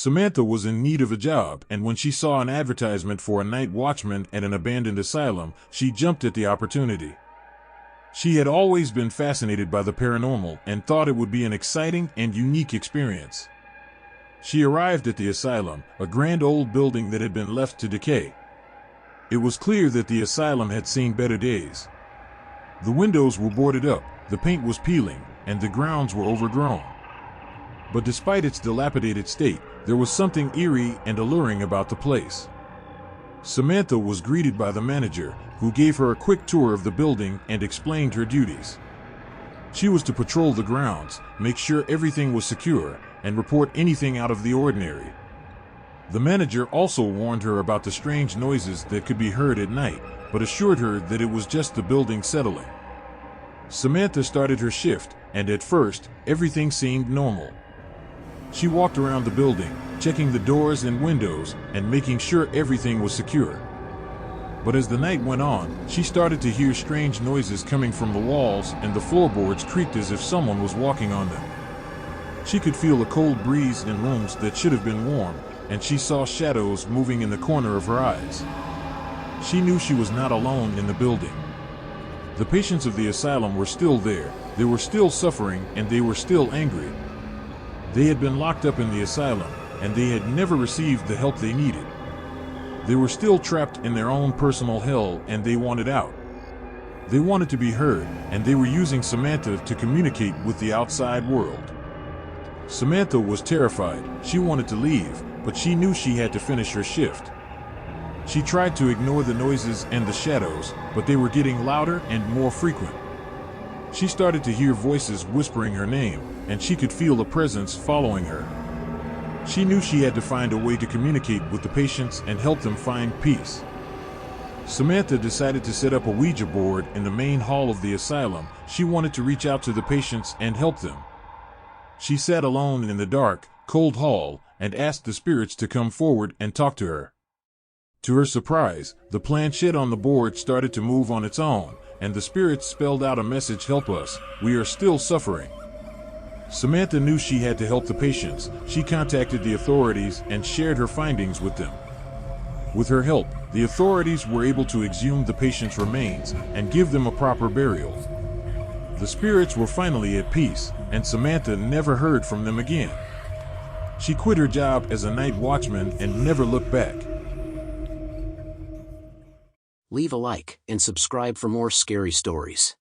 Samantha was in need of a job, and when she saw an advertisement for a night watchman at an abandoned asylum, she jumped at the opportunity. She had always been fascinated by the paranormal and thought it would be an exciting and unique experience. She arrived at the asylum, a grand old building that had been left to decay. It was clear that the asylum had seen better days. The windows were boarded up, the paint was peeling, and the grounds were overgrown. But despite its dilapidated state, there was something eerie and alluring about the place. Samantha was greeted by the manager, who gave her a quick tour of the building and explained her duties. She was to patrol the grounds, make sure everything was secure, and report anything out of the ordinary. The manager also warned her about the strange noises that could be heard at night, but assured her that it was just the building settling. Samantha started her shift, and at first, everything seemed normal. She walked around the building, checking the doors and windows, and making sure everything was secure. But as the night went on, she started to hear strange noises coming from the walls, and the floorboards creaked as if someone was walking on them. She could feel a cold breeze in rooms that should have been warm, and she saw shadows moving in the corner of her eyes. She knew she was not alone in the building. The patients of the asylum were still there, they were still suffering, and they were still angry. They had been locked up in the asylum, and they had never received the help they needed. They were still trapped in their own personal hell, and they wanted out. They wanted to be heard, and they were using Samantha to communicate with the outside world. Samantha was terrified. She wanted to leave, but she knew she had to finish her shift. She tried to ignore the noises and the shadows, but they were getting louder and more frequent. She started to hear voices whispering her name, and she could feel a presence following her. She knew she had to find a way to communicate with the patients and help them find peace. Samantha decided to set up a Ouija board in the main hall of the asylum. She wanted to reach out to the patients and help them. She sat alone in the dark, cold hall and asked the spirits to come forward and talk to her. To her surprise, the planchette on the board started to move on its own, and the spirits spelled out a message: "Help us, we are still suffering." Samantha knew she had to help the patients. She contacted the authorities and shared her findings with them. With her help, the authorities were able to exhume the patients' remains and give them a proper burial. The spirits were finally at peace, and Samantha never heard from them again. She quit her job as a night watchman and never looked back. Leave a like and subscribe for more scary stories.